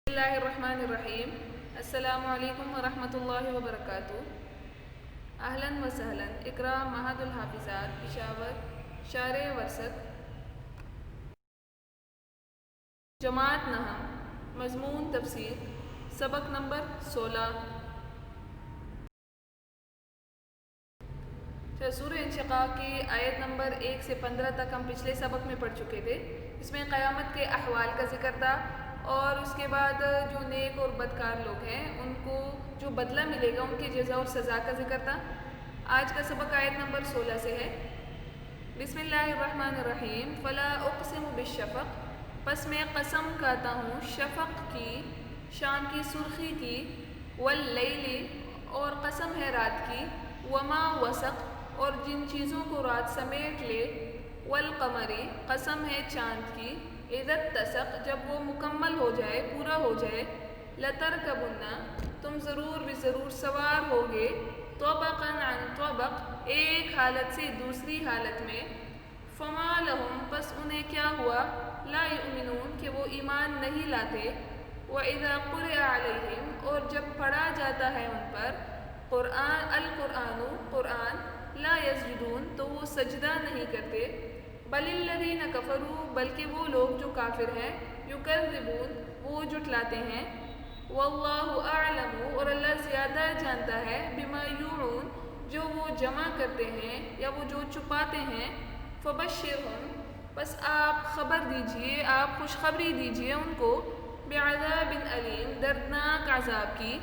بسم اللہ الرحمن الرحیم۔ السلام علیکم ورحمۃ اللہ وبرکاتہ۔ اہلاً و سہلاً۔ اقرا معہد الحافظات پشاور شارع ورثت جماعت نہم مضمون تفسیر سبق نمبر 16۔ سورہ انشقاق کی آیت نمبر 1 سے 15 تک ہم پچھلے سبق میں پڑھ چکے تھے۔ اس میں قیامت کے احوال کا ذکر تھا اور اس کے بعد جو نیک اور بدکار لوگ ہیں ان کو جو بدلہ ملے گا ان کی جزا اور سزا کا ذکر تھا۔ آج کا سبق آیت نمبر 16 سے ہے۔ بسم اللہ الرحمن الرحیم۔ فلا اقسم بالشفق، پس میں قسم کھاتا ہوں شفق کی، شام کی سرخی کی، واللیل، اور قسم ہے رات کی، وما وسق، اور جن چیزوں کو رات سمیٹ لے، والقمری، قسم ہے چاند کی، اذا اتسق، جب وہ مکمل ہو جائے، پورا ہو جائے، لترکبن، تم ضرور بضرور سوار ہوگے، طبقا عن طبق، ایک حالت سے دوسری حالت میں، فما لہم، پس انہیں کیا ہوا، لا یؤمنون، کہ وہ ایمان نہیں لاتے، وَإِذَا قُرِئَ عَلَيْهِمْ، اور جب پڑھا جاتا ہے ان پر، القرآن، قرآن، لا یسجدون، تو وہ سجدہ نہیں کرتے، بل الذین کفروا، بلکہ وہ لوگ جو کافر ہیں، یکذبون، وہ جھٹلاتے ہیں، واللہ اعلم، اور اللہ زیادہ جانتا ہے، بما یوعون، جو وہ جمع کرتے ہیں یا وہ جو چھپاتے ہیں، فبشرہم، بس آپ خبر دیجئے، آپ خوشخبری دیجئے ان کو، بعذاب علیم، دردناک عذاب کی،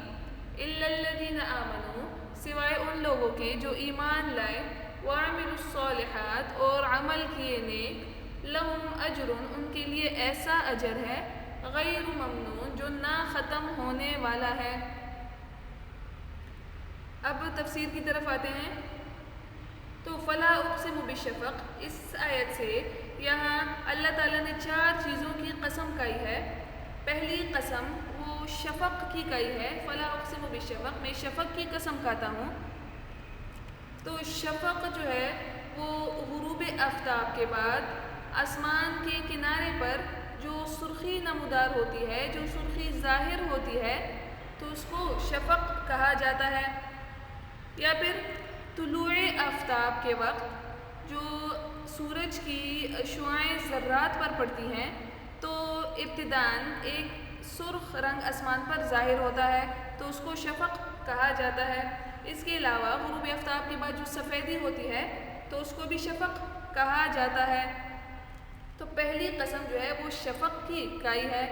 الا الذین آمنوا، سوائے ان لوگوں کے جو ایمان لائے، وعملوا الصالحات، اور عمل کیے نیک، لہم اجر، ان کے لیے ایسا اجر ہے، غیر ممنون، جو نہ ختم ہونے والا ہے۔ اب تفسیر کی طرف آتے ہیں۔ تو فلا اقسم بالشفق، اس آیت سے یہاں اللہ تعالیٰ نے 4 چیزوں کی قسم کھائی ہے۔ پہلی قسم وہ شفق کی کھائی ہے، فلا اقسم بالشفق، میں شفق کی قسم کھاتا ہوں۔ تو شفق جو ہے وہ غروب آفتاب کے بعد آسمان کے کنارے پر جو سرخی نمودار ہوتی ہے، جو سرخی ظاہر ہوتی ہے، تو اس کو شفق کہا جاتا ہے۔ یا پھر طلوع آفتاب کے وقت جو سورج کی شعاعیں ذرات پر پڑتی ہیں تو ابتداً ایک سرخ رنگ آسمان پر ظاہر ہوتا ہے، تو اس کو شفق کہا جاتا ہے۔ اس کے علاوہ غروب آفتاب کے بعد جو سفیدی ہوتی ہے تو اس کو بھی شفق کہا جاتا ہے۔ تو پہلی قسم جو ہے وہ شفق کی کھائی ہے۔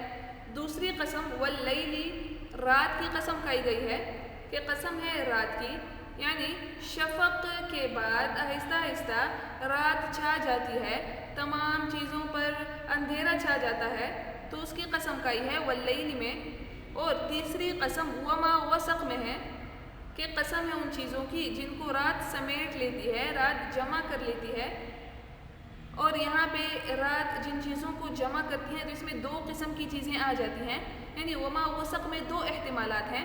دوسری قسم واللیل، رات کی قسم کھائی گئی ہے کہ قسم ہے رات کی، یعنی شفق کے بعد آہستہ آہستہ رات چھا جاتی ہے، تمام چیزوں پر اندھیرا چھا جاتا ہے، تو اس کی قسم کھائی ہے واللیل میں۔ اور تیسری قسم وما وسق میں ہے کہ قسم ہے ان چیزوں کی جن کو رات سمیٹ لیتی ہے، رات جمع کر لیتی ہے۔ اور یہاں پہ رات جن چیزوں کو جمع کرتی ہیں تو اس میں 2 قسم کی چیزیں آ جاتی ہیں، یعنی وما وسق میں 2 احتمالات ہیں،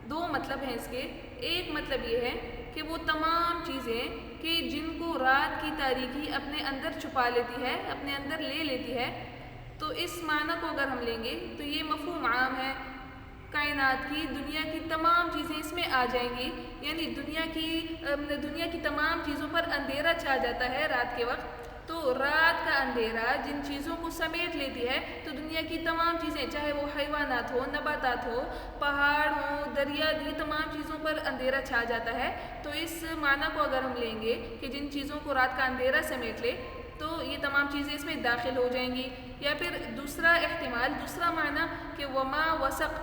2 مطلب ہیں اس کے۔ ایک مطلب یہ ہے کہ وہ تمام چیزیں کہ جن کو رات کی تاریکی اپنے اندر چھپا لیتی ہے، اپنے اندر لے لیتی ہے، تو اس معنی کو اگر ہم لیں گے تو یہ مفہوم عام ہے، کائنات کی، دنیا کی تمام چیزیں اس میں آ جائیں گی، یعنی دنیا کی تمام چیزوں پر اندھیرا چھا جاتا ہے رات کے وقت، تو رات کا اندھیرا جن چیزوں کو سمیٹ لیتی ہے تو دنیا کی تمام چیزیں، چاہے وہ حیوانات ہو، نباتات ہو، پہاڑ ہو، دریا، یہ تمام چیزوں پر اندھیرا چھا جاتا ہے۔ تو اس معنی کو اگر ہم لیں گے کہ جن چیزوں کو رات کا اندھیرا سمیٹ لے تو یہ تمام چیزیں اس میں داخل ہو جائیں گی۔ یا پھر دوسرا احتمال، دوسرا معنی کہ وما وسق،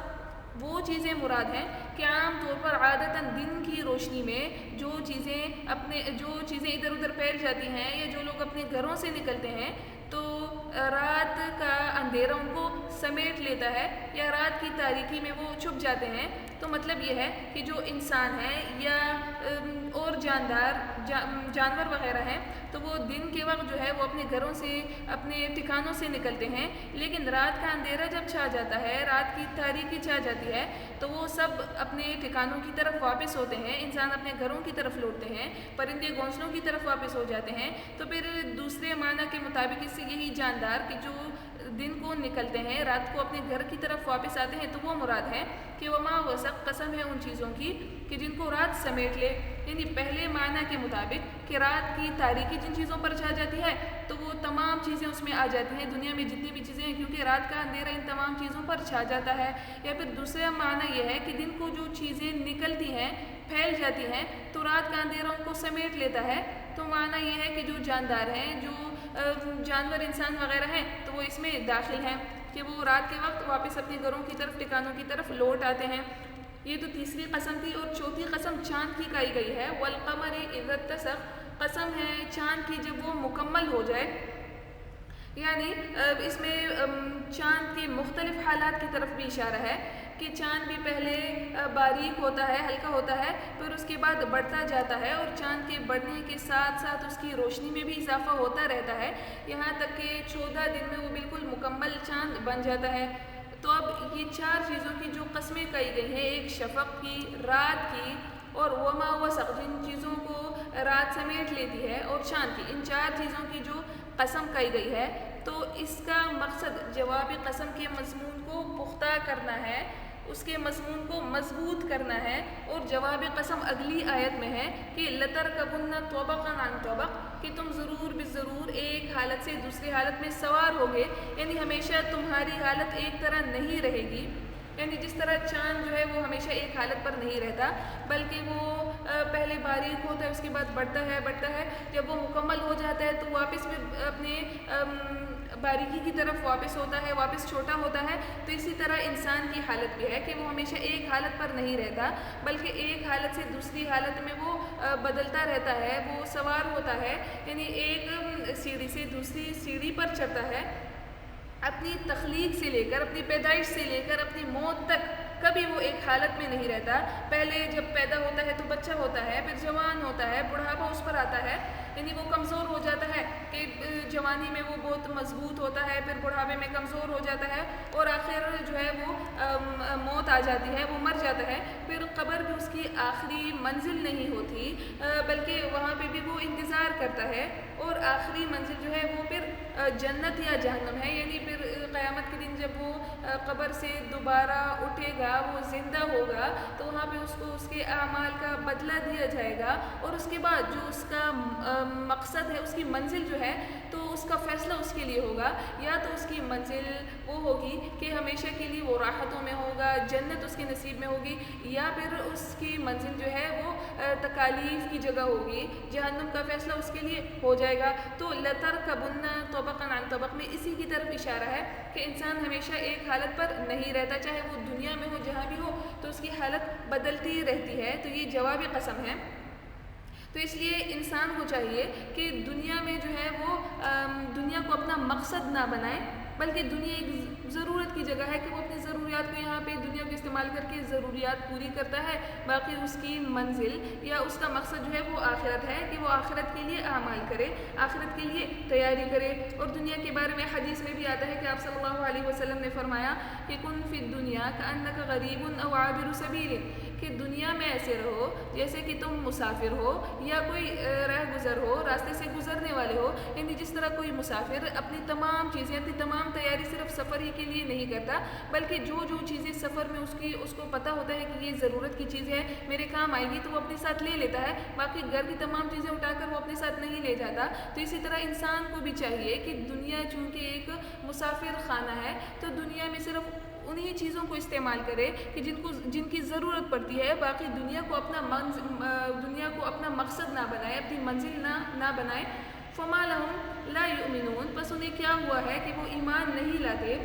وہ چیزیں مراد ہیں کہ عام طور پر عادتاً دن کی روشنی میں جو چیزیں ادھر ادھر پھیل جاتی ہیں یا جو لوگ اپنے گھروں سے نکلتے ہیں تو رات کا اندھیرا ان کو سمیٹ لیتا ہے یا رات کی تاریکی میں وہ چھپ جاتے ہیں۔ تو مطلب یہ ہے کہ جو انسان ہیں یا اور جانور وغیرہ ہیں تو وہ دن کے وقت جو ہے وہ اپنے گھروں سے، اپنے ٹھکانوں سے نکلتے ہیں، لیکن رات کا اندھیرا جب چھا جاتا ہے، رات کی تاریکی چھا جاتی ہے تو وہ سب اپنے ٹھکانوں کی طرف واپس ہوتے ہیں، انسان اپنے گھروں کی طرف لوٹتے ہیں، پرندے گھونسلوں کی طرف واپس ہو جاتے ہیں۔ تو پھر دوسرے معنی کے مطابق اس سے یہی جاندار کہ جو دن کو نکلتے ہیں، رات کو اپنے گھر کی طرف واپس آتے ہیں، تو وہ مراد ہے کہ وما وسق قسم ہے ان چیزوں کی کہ جن کو رات سمیٹ لے. یعنی پہلے معنی کے مطابق کہ رات کی تاریکی جن چیزوں پر چھا جاتی ہے تو وہ تمام چیزیں اس میں آ جاتی ہیں، دنیا میں جتنی بھی چیزیں ہیں، کیونکہ رات کا اندھیرا ان تمام چیزوں پر چھا جاتا ہے. یا پھر دوسرا معنی یہ ہے کہ دن کو جو چیزیں نکلتی ہیں، پھیل جاتی ہیں، تو رات کا اندھیرا ان کو سمیٹ لیتا ہے. تو معنی یہ ہے کہ جو جاندار ہیں، جو جانور انسان وغیرہ ہیں، تو وہ اس میں داخل ہیں کہ وہ رات کے وقت واپس اپنے گھروں کی طرف، ٹھکانوں کی طرف لوٹ آتے ہیں. یہ تو تیسری قسم تھی. اور چوتھی قسم چاند کی کہی گئی ہے. والقمر اذا اتسق، قسم ہے چاند کی جب وہ مکمل ہو جائے. یعنی اس میں چاند کے مختلف حالات کی طرف بھی اشارہ ہے کہ چاند بھی پہلے باریک ہوتا ہے، ہلکا ہوتا ہے، پھر اس کے بعد بڑھتا جاتا ہے، اور چاند کے بڑھنے کے ساتھ ساتھ اس کی روشنی میں بھی اضافہ ہوتا رہتا ہے، یہاں تک کہ 14 دن میں وہ بالکل مکمل چاند بن جاتا ہے. تو اب یہ 4 چیزوں کی جو قسمیں کہی گئی ہیں، ایک شفق کی، رات کی، اور وما وسق جن چیزوں کو رات سمیٹ لیتی ہے، اور چاند کی، ان 4 چیزوں کی جو قسم کہی گئی ہے، تو اس کا مقصد جواب قسم کے مضمون کو پختہ کرنا ہے، اس کے مضمون کو مضبوط کرنا ہے. اور جواب قسم اگلی آیت میں ہے کہ لترکبن طبقا عن طبق، کہ تم ضرور بالضرور ایک حالت سے دوسری حالت میں سوار ہوگے. یعنی ہمیشہ تمہاری حالت ایک طرح نہیں رہے گی. یعنی جس طرح چاند جو ہے وہ ہمیشہ ایک حالت پر نہیں رہتا، بلکہ وہ پہلے باریک ہوتا ہے، اس کے بعد بڑھتا ہے، جب وہ مکمل ہو جاتا ہے تو واپس بھی اپنے باریکی کی طرف واپس ہوتا ہے، واپس چھوٹا ہوتا ہے. تو اسی طرح انسان کی حالت بھی ہے کہ وہ ہمیشہ ایک حالت پر نہیں رہتا، بلکہ ایک حالت سے دوسری حالت میں وہ بدلتا رہتا ہے، وہ سوار ہوتا ہے. یعنی ایک سیڑھی سے دوسری سیڑھی پر چڑھتا ہے. اپنی تخلیق سے لے کر، اپنی پیدائش سے لے کر اپنی موت تک کبھی وہ ایک حالت میں نہیں رہتا. پہلے جب پیدا ہوتا ہے تو بچہ ہوتا ہے، پھر جوان ہوتا ہے، بڑھاپا اس پر آتا ہے، یعنی وہ کمزور ہو جاتا ہے کہ جوانی میں وہ بہت مضبوط ہوتا ہے، پھر بڑھاپے میں کمزور ہو جاتا ہے، اور آخر جو ہے وہ موت آ جاتی ہے، وہ مر جاتا ہے. پھر قبر بھی اس کی آخری منزل نہیں ہوتی، بلکہ وہاں پہ بھی وہ انتظار کرتا ہے، اور آخری منزل جو ہے وہ پھر جنت یا جہنم ہے. یعنی پھر قیامت کے دن جب وہ قبر سے دوبارہ اٹھے گا، وہ زندہ ہوگا، تو وہاں پہ اس کو اس کے اعمال کا بدلہ دیا جائے گا، اور اس کے بعد جو اس کا مقصد ہے، اس کی منزل جو ہے، تو اس کا فیصلہ اس کے لیے ہوگا. یا تو اس کی منزل وہ ہوگی کہ ہمیشہ کے لیے وہ راحتوں میں ہوگا، جنت اس کے نصیب میں ہوگی، یا پھر اس کی منزل جو ہے وہ تکالیف کی جگہ ہوگی، جہنم کا فیصلہ اس کے لیے ہو جائے گا. تو لترکبن طبقا عن طبق میں اسی کی طرف اشارہ ہے کہ انسان ہمیشہ ایک حالت پر نہیں رہتا، چاہے وہ دنیا میں ہو، جہاں بھی ہو، تو اس کی حالت بدلتی رہتی ہے. تو یہ جواب قسم ہے. تو اس لیے انسان کو چاہیے کہ دنیا میں جو ہے وہ دنیا کو اپنا مقصد نہ بنائے، بلکہ دنیا ایک ضرورت کی جگہ ہے کہ وہ اپنی ضروریات کو یہاں پہ دنیا کو استعمال کر کے ضروریات پوری کرتا ہے. باقی اس کی منزل یا اس کا مقصد جو ہے وہ آخرت ہے کہ وہ آخرت کے لیے اعمال کرے، آخرت کے لیے تیاری کرے. اور دنیا کے بارے میں حدیث میں بھی آتا ہے کہ آپ صلی اللہ علیہ وسلم نے فرمایا کہ کن فی الدنیا کأنک غریب او عابر سبیل، کہ دنیا میں ایسے رہو جیسے کہ تم مسافر ہو یا کوئی رہ گزر ہو، راستے سے گزرنے والے ہو. یعنی جس طرح کوئی مسافر اپنی تمام چیزیں، اپنی تمام تیاری صرف سفر ہی کے لیے نہیں کرتا، بلکہ جو چیزیں سفر میں اس کو پتہ ہوتا ہے کہ یہ ضرورت کی چیز ہے، میرے کام آئے گی، تو وہ اپنے ساتھ لے لیتا ہے. باقی گھر کی تمام چیزیں اٹھا کر وہ اپنے ساتھ نہیں لے جاتا. تو اسی طرح انسان کو بھی چاہیے کہ دنیا چونکہ ایک مسافر خانہ ہے، تو دنیا میں صرف انہی چیزوں کو استعمال کرے کہ جن کی ضرورت پڑتی ہے. باقی دنیا کو اپنا مقصد نہ بنائے، اپنی منزل نہ بنائے. فما لهم لا یؤمنون، پس انہیں کیا ہوا ہے کہ وہ ایمان نہیں لاتے.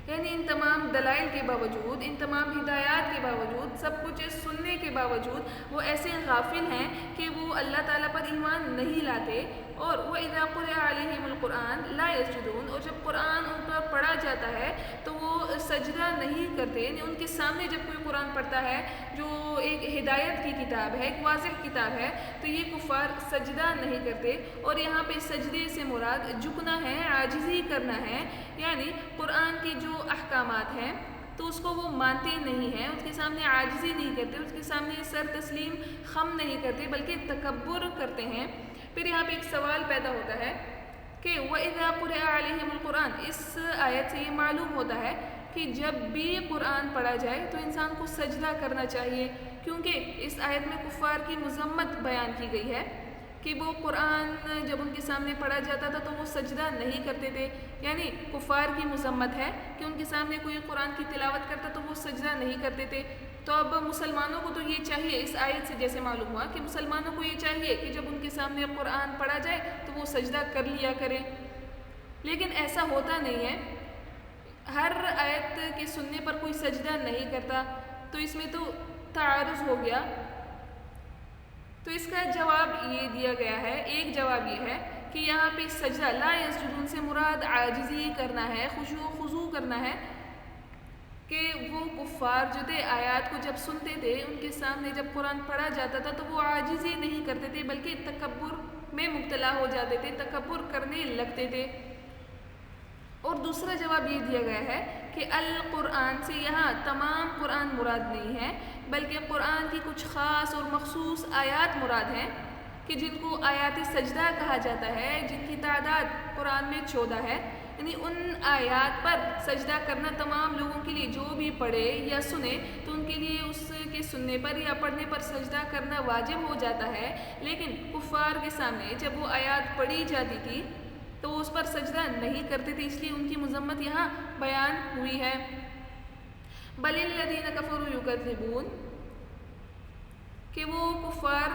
یعنی ان تمام دلائل کے باوجود، ان تمام ہدایات کے باوجود، سب کچھ سننے کے باوجود وہ ایسے غافل ہیں کہ وہ اللہ تعالیٰ پر ایمان نہیں لاتے. اور وَإِذَا قُرِئَ عَلَيْهِمُ الْقُرْآنُ لَا يَسْجُدُونَ، اور جب قرآن ان پر پڑھا جاتا ہے تو وہ سجدہ نہیں کرتے. یعنی ان کے سامنے جب کوئی قرآن پڑھتا ہے جو ایک ہدایت کی کتاب ہے، ایک واضح کتاب ہے، تو یہ کفار سجدہ نہیں کرتے. اور یہاں پہ سجدے سے مراد جھکنا ہے، عاجزی کرنا ہے. یعنی قرآن کے جو احکامات ہیں تو اس کو وہ مانتے نہیں ہیں، اس کے سامنے عاجزی نہیں کرتے، اس کے سامنے سر تسلیم خم نہیں کرتے، بلکہ تکبر کرتے ہیں. پھر یہاں پہ ایک سوال پیدا ہوتا ہے کہ وَإِذَا قُرِئَ عَلَيْهِمُ الْقُرْآنِ، اس آیت سے یہ معلوم ہوتا ہے کہ جب بھی قرآن پڑھا جائے تو انسان کو سجدہ کرنا چاہیے، کیونکہ اس آیت میں کفار کی مذمت بیان کی گئی ہے کہ وہ قرآن جب ان کے سامنے پڑھا جاتا تھا تو وہ سجدہ نہیں کرتے تھے، یعنی کفار کی مذمت ہے کہ ان کے سامنے کوئی قرآن کی تلاوت کرتا تو وہ سجدہ نہیں کرتے تھے۔ تو اب مسلمانوں کو تو یہ چاہیے، اس آیت سے جیسے معلوم ہوا کہ مسلمانوں کو یہ چاہیے کہ جب ان کے سامنے قرآن پڑھا جائے تو وہ سجدہ کر لیا کریں، لیکن ایسا ہوتا نہیں ہے۔ ہر آیت کے سننے پر کوئی سجدہ نہیں کرتا، تو اس میں تو تعارض ہو گیا۔ تو اس کا جواب یہ دیا گیا ہے، ایک جواب یہ ہے کہ یہاں پہ سجدہ لا یسجدون سے مراد عاجزی کرنا ہے، خشوع و خضوع کرنا ہے، کہ وہ کفار جو تھے آیات کو جب سنتے تھے ان کے سامنے جب قرآن پڑھا جاتا تھا تو وہ عاجزی نہیں کرتے تھے بلکہ تکبر میں مبتلا ہو جاتے تھے، تکبر کرنے لگتے تھے۔ اور دوسرا جواب یہ دیا گیا ہے کہ القرآن سے یہاں تمام قرآن مراد نہیں ہے، بلکہ قرآن کی کچھ خاص اور مخصوص آیات مراد ہیں کہ جن کو آیات سجدہ کہا جاتا ہے، جن کی تعداد قرآن میں 14 ہے، یعنی ان آیات پر سجدہ کرنا تمام لوگوں کے لیے، جو بھی پڑھے یا سنے تو ان کے لیے اس کے سننے پر یا پڑھنے پر سجدہ کرنا واجب ہو جاتا ہے، لیکن کفار کے سامنے جب وہ آیات پڑھی جاتی تھی تو وہ اس پر سجدہ نہیں کرتے تھے، اس لیے ان کی مذمت یہاں بیان ہوئی ہے۔ بل الذین کفروا یکذبون، کہ وہ کفار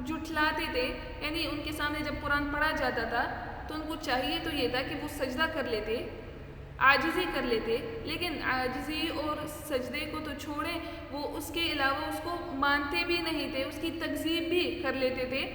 جھٹلاتے تھے، یعنی ان کے سامنے جب قرآن پڑھا جاتا تھا تو ان کو چاہیے تو یہ تھا کہ وہ سجدہ کر لیتے، عاجزی کر لیتے، لیکن عاجزی اور سجدے کو تو چھوڑیں، وہ اس کے علاوہ اس کو مانتے بھی نہیں تھے، اس کی تکذیب بھی کر لیتے تھے۔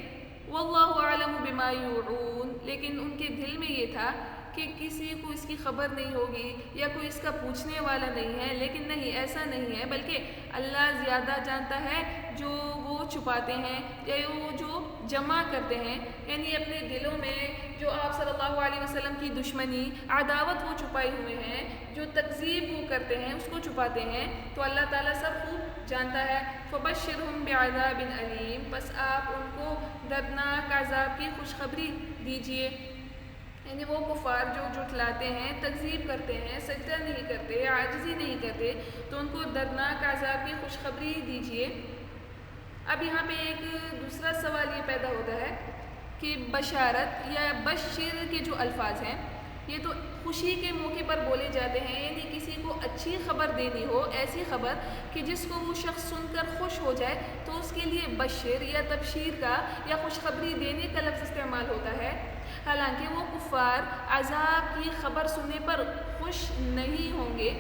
واللہ اعلم بما یوعون، لیکن ان کے دل میں یہ تھا کہ کسی کو اس کی خبر نہیں ہوگی یا کوئی اس کا پوچھنے والا نہیں ہے، لیکن نہیں، ایسا نہیں ہے، بلکہ اللہ زیادہ جانتا ہے جو وہ چھپاتے ہیں یا وہ جو جمع کرتے ہیں، یعنی اپنے دلوں میں جو آپ صلی اللہ علیہ وسلم کی دشمنی، عداوت وہ چھپائے ہوئے ہیں، جو تکذیب وہ کرتے ہیں اس کو چھپاتے ہیں، تو اللہ تعالیٰ سب خوب جانتا ہے۔ فبشرہم بعذاب علیم، بس آپ ان کو دردناک عذاب کی خوشخبری دیجیے، یعنی وہ کفار جو جھٹلاتے ہیں، تکذیب کرتے ہیں، سجدہ نہیں کرتے، عاجزی نہیں کرتے، تو ان کو دردناک عذاب کی خوشخبری دیجیے۔ اب یہاں پہ ایک دوسرا سوال یہ پیدا ہوتا ہے کہ بشارت یا بشر کے جو الفاظ ہیں یہ تو خوشی کے موقع پر بولے جاتے ہیں، یعنی کسی کو اچھی خبر دینی ہو، ایسی خبر کہ جس کو وہ شخص سن کر خوش ہو جائے، تو اس کے لیے بشر یا تبشیر کا یا خوشخبری دینے کا لفظ استعمال ہوتا ہے۔ حالانکہ وہ کفار عذاب کی خبر سننے پر خوش نہیں ہوں گے،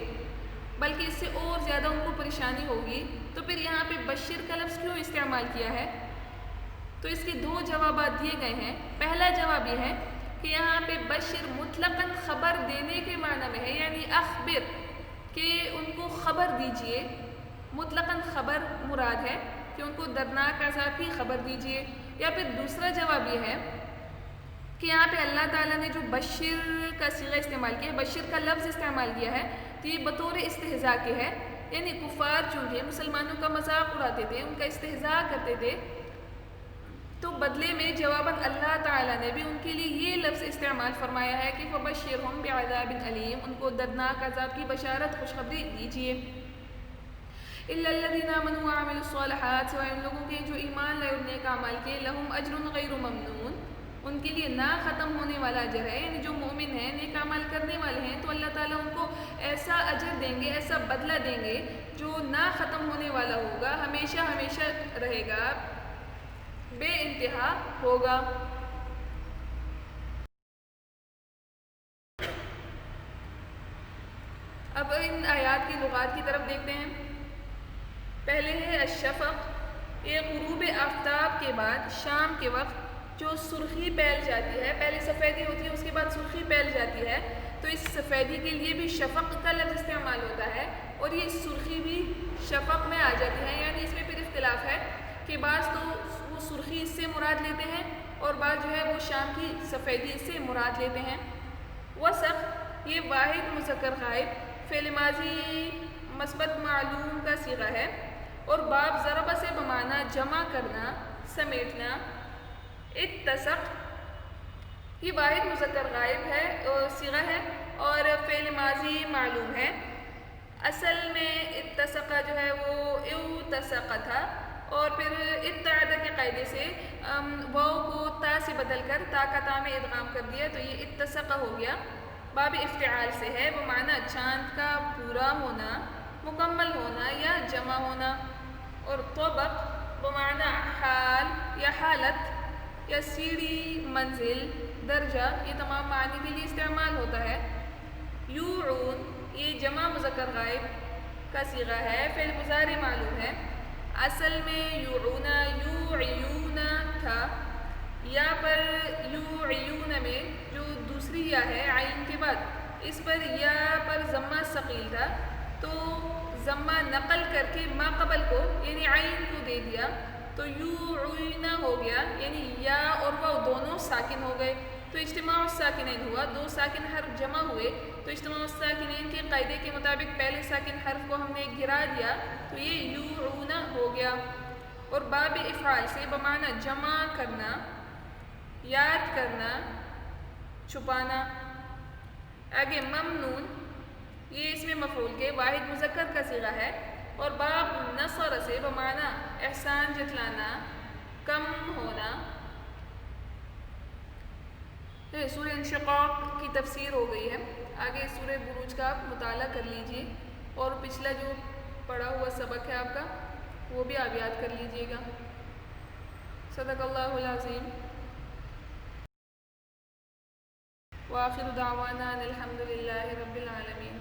بلکہ اس سے اور زیادہ ان کو پریشانی ہوگی، تو پھر یہاں پہ بشر کا لفظ کیوں استعمال کیا ہے؟ تو اس کے دو جوابات دیے گئے ہیں۔ پہلا جواب یہ ہے کہ یہاں پہ بشر مطلقاً خبر دینے کے معنی میں ہے، یعنی اخبر، کہ ان کو خبر دیجئے، مطلقاً خبر مراد ہے کہ ان کو دردناک عذاب کی خبر دیجئے۔ یا پھر دوسرا جواب یہ ہے کہ یہاں پہ اللہ تعالیٰ نے جو بشر کا صیغہ استعمال کیا ہے، بشر کا لفظ استعمال کیا ہے، تو یہ بطور استہزاء کے ہے، یعنی کفار چونکہ مسلمانوں کا مذاق اڑاتے تھے، ان کا استہزاء کرتے تھے، تو بدلے میں جواباً اللہ تعالیٰ نے بھی ان کے لیے یہ لفظ استعمال فرمایا ہے کہ فبشرہم بعذاب علیم، ان کو دردناک عذاب کی بشارت، خوشخبری دیجیے۔ الا الذین آمنوا وعملوا الصالحات، سوائے ان لوگوں کے جو ایمان لائے اور نیک اعمال کیے، لہم اجر غیر ممنون، ان کے لیے نہ ختم ہونے والا اجر ہے، یعنی جو مومن ہیں، نیک اعمال کرنے والے ہیں، تو اللہ تعالیٰ ان کو ایسا اجر دیں گے، ایسا بدلہ دیں گے جو نہ ختم ہونے والا ہوگا، ہمیشہ ہمیشہ رہے گا، بے انتہا ہوگا۔ اب ان آیات کی لغات کی طرف دیکھتے ہیں۔ پہلے ہے الشفق، یہ غروب آفتاب کے بعد شام کے وقت جو سرخی پھیل جاتی ہے، پہلے سفیدی ہوتی ہے، اس کے بعد سرخی پھیل جاتی ہے، تو اس سفیدی کے لیے بھی شفق کا لفظ استعمال ہوتا ہے، اور یہ سرخی بھی شفق میں آ جاتی ہے، یعنی اس میں پھر اختلاف ہے کہ بعض تو وہ سرخی اس سے مراد لیتے ہیں اور بعض جو ہے وہ شام کی سفیدی اس سے مراد لیتے ہیں۔ وسق، یہ واحد مذکر غائب فعل ماضی مثبت معلوم کا صیغہ ہے، اور باب ضرب سے بمعنی جمع کرنا، سمیٹنا۔ اتسق، یہ واحد مذکر غائب ہے، صیغہ ہے اور فعل ماضی معلوم ہے۔ اصل میں اتسقہ جو ہے وہ اوتسقہ تھا، اور پھر اتعد کے قاعدے سے واو کو تا سے بدل کر تا کا تا میں ادغام کر دیا، تو یہ اتسقہ ہو گیا۔ باب افتعال سے ہے، وہ معنی چاند کا پورا ہونا، مکمل ہونا یا جمع ہونا۔ اور طبق وہ معنی حال یا حالت یا سیڑھی، منزل، درجہ، یہ تمام معنی کے لیے استعمال ہوتا ہے۔ یوعون یہ جمع مذکر غائب کا صیغہ ہے، فعل مضارع معلوم ہے۔ اصل میں یوعون یوعیون تھا، یا پر یوعیون میں جو دوسری یا ہے عین کے بعد، اس پر یا پر ضمہ ثقیل تھا، تو ضمہ نقل کر کے ما قبل کو یعنی عین کو دے دیا، تو یوعین ہو گیا، یعنی یا اور واو دونوں ساکن ہو گئے، تو اجتماع الساکنین ہوا، دو ساکن حرف جمع ہوئے، تو اجتماع الساکنین کے قاعدے کے مطابق پہلے ساکن حرف کو ہم نے گرا دیا، تو یہ یوعون ہو گیا۔ اور باب افعال سے بمعنی جمع کرنا، یاد کرنا، چھپانا۔ آگے ممنون یہ اس میں مفعول کے واحد مذکر کا صیغہ ہے، اور باب نصر سے بمعنی احسان جتلانا، کم ہونا۔ سورہ انشقاق کی تفسیر ہو گئی ہے، آگے سورہ بروج کا آپ مطالعہ کر لیجئے، اور پچھلا جو پڑھا ہوا سبق ہے آپ کا وہ بھی آپ یاد کر لیجئے گا۔ صدق اللہ العظیم، وآخر دعوانا ان الحمد للہ رب العالمین۔